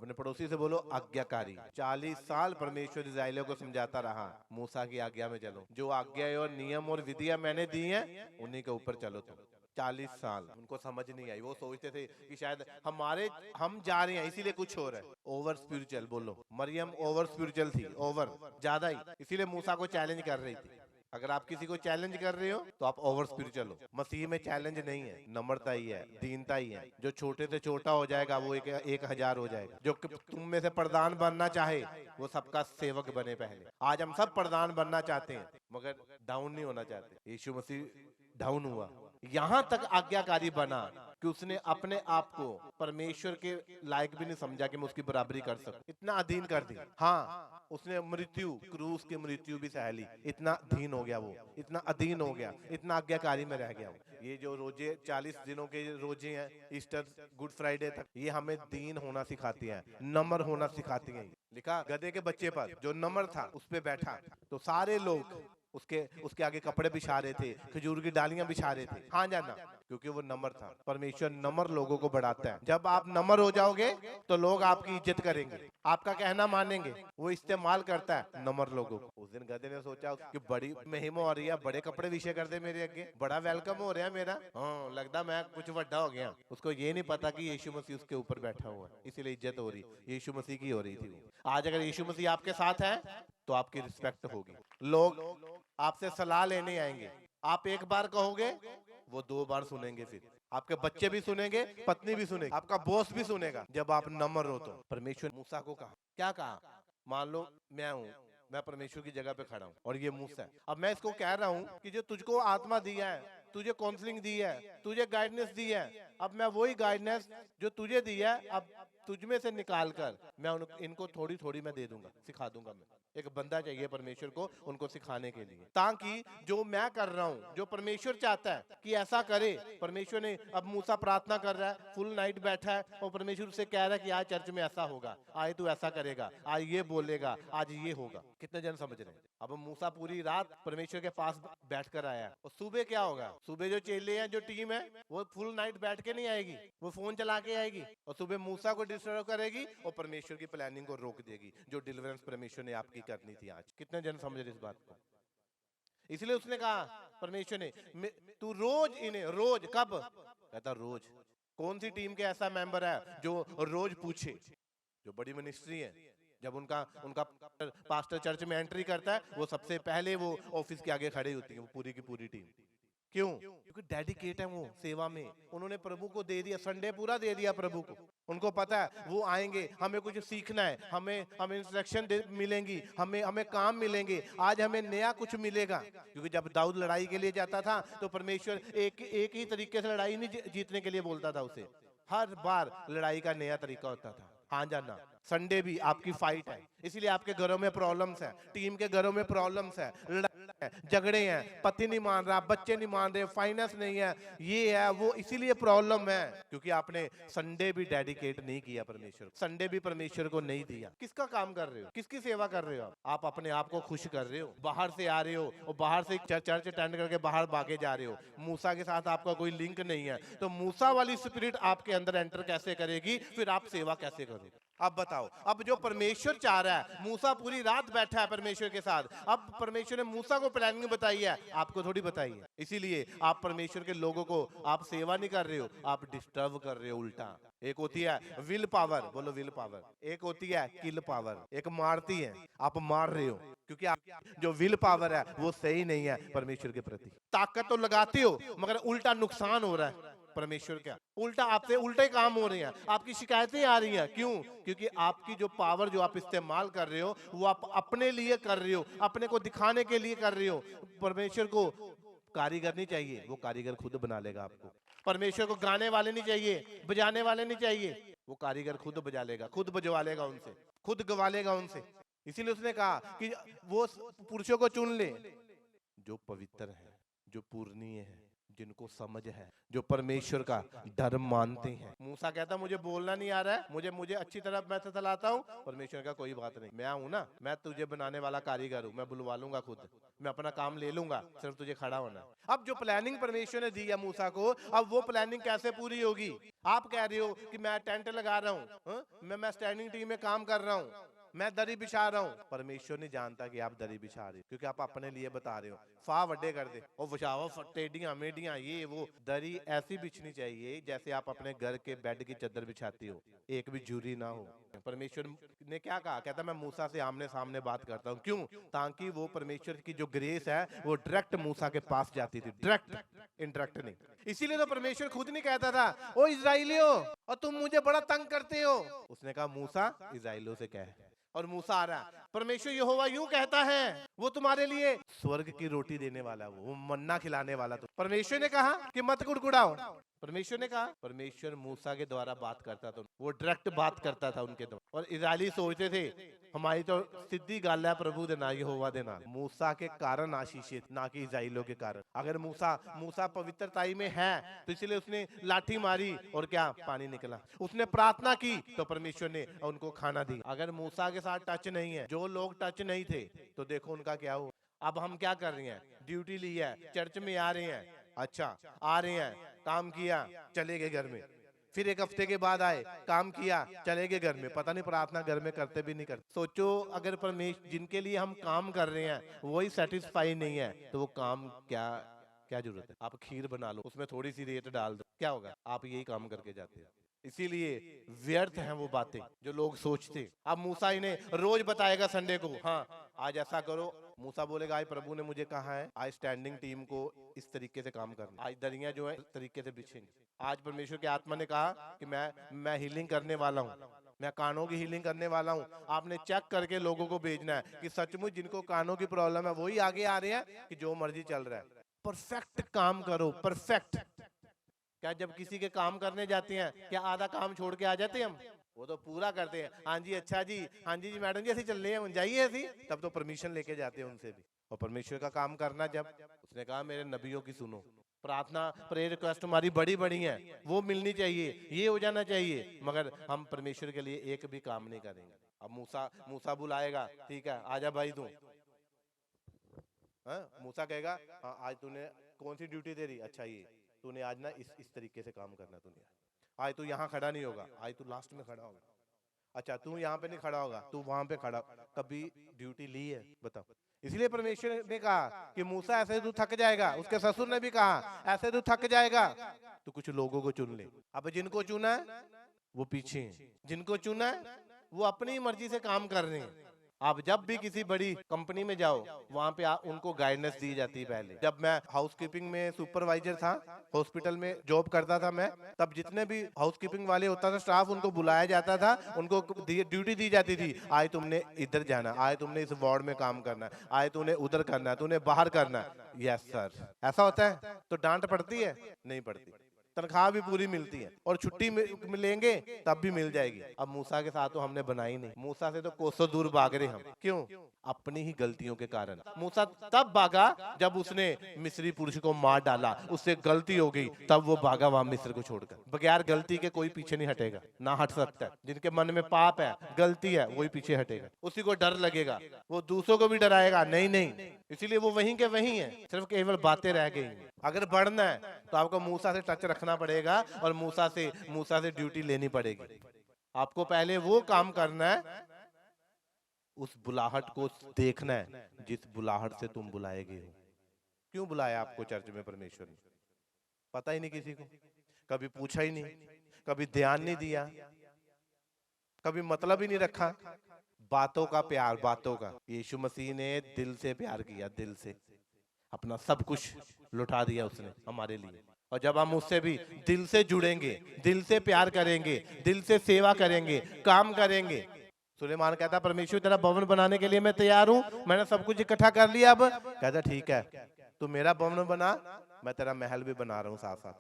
अपने पड़ोसी से बोलो आज्ञाकारी। 40 साल परमेश्वर इस्राएलियों को समझाता रहा, मूसा की आज्ञा में चलो, जो आज्ञा और नियम और विधियां मैंने दी हैं उन्हीं के ऊपर चलो तुम। 40 साल उनको समझ नहीं आई। वो सोचते थे कि शायद हम जा रहे हैं इसीलिए कुछ हो रहा है। ओवर स्पिरिचुअल बोलो, मरियम ओवर स्पिरिचुअल थी, ओवर ज्यादा ही, इसीलिए मूसा को चैलेंज कर रही थी। अगर आप किसी को चैलेंज कर रहे हो तो आप ओवर स्पिरिचुअल हो। मसीह में चैलेंज नहीं है, नम्रता ही है, दीनता ही है। जो छोटे से छोटा हो जाएगा वो एक हजार हो जाएगा। जो तुम में से प्रधान बनना चाहे वो सबका सेवक बने। पहले आज हम सब प्रधान बनना चाहते हैं मगर डाउन नहीं होना चाहते। यीशु मसीह डाउन हुआ, यहां तक आज्ञाकारी बना कि उसने अपने आप को परमेश्वर के लायक भी नहीं समझा कि मैं उसकी बराबरी कर सकूं। इतना अधीन कर दी। हाँ, उसने मृत्यु, क्रूस की मृत्यु भी सह ली। इतना अधीन हो गया वो, इतना अधीन हो गया, इतना आज्ञाकारी में रह गया वो। ये जो रोजे 40 दिनों के रोजे हैं, ईस्टर गुड फ्राइडे तक, ये हमें दीन होना सिखाती हैं, नम्र होना सिखाती हैं। लिखा गधे के बच्चे पर जो नम्र था उस पे बैठा तो सारे लोग उसके उसके आगे कपड़े बिछा रहे थे, खजूर की डालियां बिछा रहे थे। हाँ जाना, क्योंकि वो नम्र था। परमेश्वर नम्र लोगों को बढ़ाता है। जब आप नम्र हो जाओगे तो लोग आपकी इज्जत करेंगे, आपका कहना मानेंगे। वो इस्तेमाल करता है नम्र लोगों को। उस दिन गधे ने सोचा कि बड़ी महिमा हो रही है, बड़े कपड़े विषय कर दे मेरे आगे, बड़ा वेलकम हो रहा है मेरा। हाँ, लगता मैं कुछ बड़ा हो गया। उसको ये नहीं पता कि यीशु मसीह उसके ऊपर बैठा हुआ है, इसीलिए इज्जत हो रही। यीशु मसीह की हो रही थी वो। आज अगर यीशु मसीह आपके साथ है तो आपकी रिस्पेक्ट होगी। लोग आपसे सलाह लेने आएंगे। आप एक बार कहोगे वो 2 बार सुनेंगे, फिर आपके बच्चे भी सुनेंगे, पत्नी भी सुनेगी, आपका बॉस भी सुनेगा। जब आप नम्र हो तो परमेश्वर मूसा को कहा, क्या कहा? मान लो मैं हूं, मैं परमेश्वर की जगह पे खड़ा हूं और ये मूसा है। अब मैं इसको कह रहा हूं कि जो तुझको आत्मा दिया है, तुझे काउंसलिंग दी है, तुझे गाइडेंस दी है, अब मैं वही गाइडेंस जो तुझे दी है अब तुझ में से निकाल कर मैं इनको थोड़ी थोड़ी मैं दे दूंगा, सिखा दूंगा। मैं एक बंदा चाहिए परमेश्वर को उनको सिखाने के लिए, ताकि जो मैं कर रहा हूं, जो परमेश्वर चाहता है कि ऐसा करे। परमेश्वर ने, अब मूसा प्रार्थना कर रहा है, फुल नाइट बैठा है और परमेश्वर से कह रहा है कि आज चर्च में ऐसा होगा, आज तू ऐसा करेगा, आज ये बोलेगा, आज ये होगा। कितने जन समझ रहे हैं? अब मूसा पूरी रात परमेश्वर के पास बैठ कर आया और सुबह क्या होगा? सुबह जो चेले हैं, जो टीम है, वो फुल नाइट बैठ के नहीं आएगी, वो फोन चला के आएगी और सुबह मूसा को डिस्टर्ब करेगी और परमेश्वर की प्लानिंग को रोक देगी, जो डिलीवरेंस परमेश्वर ने आपकी करनी थी। आज कितने जन समझ रहे इस बात को? इसलिए उसने कहा परमेश्वर ने, तू रोज इन्हें, रोज कब कहता? रोज। कौन सी टीम के ऐसा मेंबर है जो रोज पूछे? जो बड़ी मिनिस्ट्री है, जब उनका उनका पास्टर चर्च में एंट्री करता है, वो सबसे पहले वो ऑफिस के आगे खड़ी होती है, वो पूरी की पूरी टीम। क्यों? क्योंकि डेडिकेट है वो सेवा में। उन्होंने प्रभु को दे दिया, संडे पूरा दे दिया प्रभु को। उनको पता है वो आएंगे, हमें कुछ सीखना है, हमें हमें इंस्ट्रक्शन मिलेंगी, हमें हमें काम मिलेंगे, आज हमें नया कुछ मिलेगा। क्योंकि जब दाऊद लड़ाई के लिए जाता था तो परमेश्वर एक ही तरीके से लड़ाई नहीं जीतने के लिए बोलता था उसे। हर बार लड़ाई का नया तरीका होता था। हाँ जाना, संडे भी आपकी फाइट है। इसलिए आपके घरों में प्रॉब्लम्स है, टीम के घरों में प्रॉब्लम्स है, लड़ाई है, झगड़े हैं, पति नहीं मान रहा, बच्चे नहीं मान रहे, फाइनेंस नहीं है, ये है वो, इसीलिए प्रॉब्लम है। क्योंकि आपने संडे भी डेडिकेट नहीं किया परमेश्वर को, संडे भी परमेश्वर को नहीं दिया। किसका काम कर रहे हो? किसकी सेवा कर रहे हो? आप अपने आप को खुश कर रहे हो। बाहर से आ रहे हो और बाहर से चर्च अटेंड करके बाहर भागे जा रहे हो। मूसा के साथ आपका कोई लिंक नहीं है, तो मूसा वाली स्पिरिट आपके अंदर एंटर कैसे करेगी? फिर आप सेवा कैसे करोगे? अब बताओ। अब जो परमेश्वर चाह रहा है, मूसा पूरी रात बैठा है परमेश्वर के साथ, अब परमेश्वर ने मूसा को प्लानिंग बताई है, आपको थोड़ी बताई है। इसीलिए आप परमेश्वर के लोगों को आप सेवा नहीं कर रहे हो, आप डिस्टर्ब कर रहे हो उल्टा। एक होती है विल पावर, बोलो विल पावर, एक होती है किल पावर, एक मारती है, आप मार रहे हो। क्योंकि आप जो विल पावर है वो सही नहीं है परमेश्वर के प्रति। ताकत तो लगाते हो मगर उल्टा नुकसान हो रहा है। परमेश्वर क्या उल्टा, आपसे उल्टे काम हो रहे हैं, आपकी शिकायतें आ रही हैं। क्यों? क्योंकि आपकी जो पावर जो आप इस्तेमाल कर रहे हो वो आप अपने लिए कर रहे हो, अपने को दिखाने के लिए कर रहे हो। परमेश्वर को कारीगर नहीं चाहिए, वो कारीगर खुद बना लेगा आपको। परमेश्वर को गाने वाले नहीं चाहिए, बजाने वाले नहीं चाहिए, वो कारीगर खुद बजा लेगा, खुद बजवा लेगा उनसे, खुद गवा लेगा उनसे। इसीलिए उसने कहा कि वो पुरुषों को चुन ले जो पवित्र है, जो पूर्णीय है, जिनको समझ है, जो परमेश्वर का डर मानते हैं। मूसा कहता मुझे बोलना नहीं आ रहा है, मुझे मुझे अच्छी तरह मैं तो चलाता हूँ। परमेश्वर का कोई बात नहीं, मैं हूं ना, मैं तुझे बनाने वाला कारीगर हूँ, मैं बुलवा लूंगा खुद, मैं अपना काम ले लूंगा, सिर्फ तुझे खड़ा होना है। अब जो प्लानिंग परमेश्वर ने दी है मूसा को, अब वो प्लानिंग कैसे पूरी होगी? आप कह रहे हो कि मैं टेंट लगा रहा हूँ, मैं स्टैंडिंग टीम में काम कर रहा हूँ, मैं दरी बिछा रहा हूँ। परमेश्वर नहीं जानता कि आप दरी बिछा रहे हो, क्योंकि आप अपने लिए बता रहे हो। फा वड्डे कर दे और बिछाओ टेडियां मेडियां ये वो। दरी ऐसी बिछनी चाहिए जैसे आप अपने घर के बेड की चादर बिछाती हो, एक भी झुर्री ना हो। परमेश्वर ने क्या कहा? कहता मैं मूसा से आमने सामने बात करता हूँ। क्यों? ताकि वो परमेश्वर की जो ग्रेस है वो डायरेक्ट मूसा के पास जाती थी, डायरेक्ट, इनडायरेक्ट नहीं। इसीलिए तो परमेश्वर खुद नहीं कहता था ओ इजराइलियों और तुम मुझे बड़ा तंग करते हो। उसने कहा मूसा इजराइलियों से कह। और मूसा आ रहा है, परमेश्वर यहोवा यूं कहता है वो तुम्हारे लिए स्वर्ग की रोटी देने वाला, वो मन्ना खिलाने वाला। तो परमेश्वर ने कहा कि मत कुड़कुड़ाओ। परमेश्वर ने कहा, परमेश्वर मूसा के द्वारा बात करता था, वो डायरेक्ट बात करता था उनके द्वारा। और इजरायली सोचते थे हमारी तो सीधी गल है प्रभु दे नाल यहोवा दे नाल। मूसा के कारण आशीषित, ना कि इजराइलियों के कारण। अगर मूसा मूसा पवित्रताई में है तो इसलिए उसने लाठी मारी और क्या पानी निकला। उसने प्रार्थना की तो परमेश्वर ने उनको खाना दी। अगर मूसा के साथ टच नहीं है, जो लोग टच नहीं थे, तो देखो उनका क्या हुआ। अब हम क्या कर रहे हैं? ड्यूटी ली है, चर्च में आ रहे हैं, अच्छा आ रहे हैं, काम किया, चले गए घर में। फिर एक हफ्ते के बाद आए, काम किया, चले गए घर में। पता नहीं प्रार्थना घर में करते भी नहीं करते। सोचो अगर परमेश्वर जिनके लिए हम काम कर रहे हैं वही सेटिस्फाई नहीं है, तो वो काम क्या क्या जरूरत है? आप खीर बना लो, उसमें थोड़ी सी रेत डाल दो, क्या होगा? आप यही काम करके जाते हो। इसीलिए व्यर्थ हैं वो बातें जो लोग सोचते। अब मूसा इन्हें रोज बताएगा संडे को, हाँ आज ऐसा करो। मूसा बोलेगा आज प्रभु ने मुझे कहा है आज स्टैंडिंग टीम को इस तरीके से काम करना, आज दरियां जो है इस तरीके से बिछेंगे। आज परमेश्वर की आत्मा ने कहा कि मैं हीलिंग करने वाला हूँ, मैं कानों की हीलिंग करने वाला हूँ। आपने चेक करके लोगों को भेजना है कि सचमुच जिनको कानों की प्रॉब्लम है वही आगे आ रहे हैं कि जो मर्जी चल रहा है। परफेक्ट काम करो, परफेक्ट। क्या जब किसी के काम करने जाते हैं क्या आधा काम छोड़ के आ जाते हैं हम? वो तो पूरा करते हैं। हाँ जी अच्छा जी, हाँ जी मैडम जी ऐसे चल रहे हैं, जाइए ऐसी। तब तो परमिशन लेके जाते हैं उनसे भी। और परमेश्वर का काम करना, जब उसने कहा मेरे नबियों की सुनो, प्रार्थना प्रेयर रिक्वेस्ट हमारी बड़ी बड़ी है, वो मिलनी चाहिए, ये हो जाना चाहिए, मगर हम परमेश्वर के लिए एक भी काम नहीं करेंगे। अब मूसा मूसा बुलाएगा, ठीक है आजा भाई तू। हाँ मूसा कहेगा हाँ आज तूने कौन सी ड्यूटी दे रही? अच्छा ये तूने आज ना इस तरीके से काम करना, तूने आज तू यहाँ खड़ा नहीं होगा, आज तू लास्ट में खड़ा होगा। अच्छा तू यहाँ पे नहीं खड़ा होगा, तू वहां पे खड़ा। कभी ड्यूटी ली है बताओ? इसलिए परमेश्वर ने कहा कि मूसा ऐसे तू थक जाएगा। उसके ससुर ने भी कहा ऐसे तू थक जाएगा, तो कुछ लोगों को चुन ले। अब जिनको चुना है वो पीछे हैं, जिनको चुना है वो अपनी मर्जी से काम कर रहे हैं। आप जब भी किसी बड़ी कंपनी में जाओ वहां पे उनको गाइडेंस दी जाती है। पहले जब मैं हाउसकीपिंग में सुपरवाइजर था, हॉस्पिटल में जॉब करता था मैं, तब जितने भी हाउसकीपिंग वाले होता था स्टाफ, उनको बुलाया जाता था, उनको ड्यूटी दी जाती थी। आज तुमने इधर जाना, आज तुमने इस वार्ड में काम करना, आज तूने उधर करना, तूने बाहर करना। यस सर, ऐसा होता है। तो डांट पड़ती है? नहीं पड़ती। तनख्वाह भी पूरी मिलती है और छुट्टी मिलेंगे तब भी मिल जाएगी। अब मूसा के साथ तो हमने बनाई नहीं। मूसा से तो कोसों दूर भाग रहे हम। क्यों? अपनी ही गलतियों के कारण। मूसा तब भागा जब उसने मिस्री पुरुष को मार डाला, उससे गलती हो गई, तब वो भागा वहां मिस्र को छोड़कर। बगैर गलती के कोई पीछे नहीं हटेगा, ना हट सकता है। जिनके मन में पाप है, गलती है, वही पीछे हटेगा। उसी को डर लगेगा, वो दूसरों को भी डराएगा। नहीं नहीं, इसीलिए वो वहीं के वहीं है, सिर्फ केवल बातें रह गई। अगर बढ़ना है तो आपको मूसा से टच रखना पड़ेगा और मूसा से ड्यूटी लेनी पड़ेगी। आपको पहले वो काम करना है, उस बुलाहट को देखना है जिस बुलाहट से तुम बुलाए गए हो। क्यों बुलाया आपको चर्च में परमेश्वर ने? पता ही नहीं किसी को, कभी पूछा ही नहीं, कभी ध्यान नहीं दिया, कभी मतलब ही नहीं रखा। बातों का प्यार, बातों का। यीशु मसीह ने दिल से प्यार किया, दिल से अपना सब कुछ लुटा दिया उसने हमारे लिए। और जब हम उससे भी दिल से जुड़ेंगे, दिल से प्यार करेंगे, दिल से सेवा करेंगे, काम करेंगे। सुलेमान कहता परमेश्वर तेरा भवन बनाने के लिए मैं तैयार हूँ, मैंने सब कुछ इकट्ठा कर लिया। अब कहता ठीक है तू मेरा भवन बना, मैं तेरा महल भी बना रहा हूँ साथ साथ।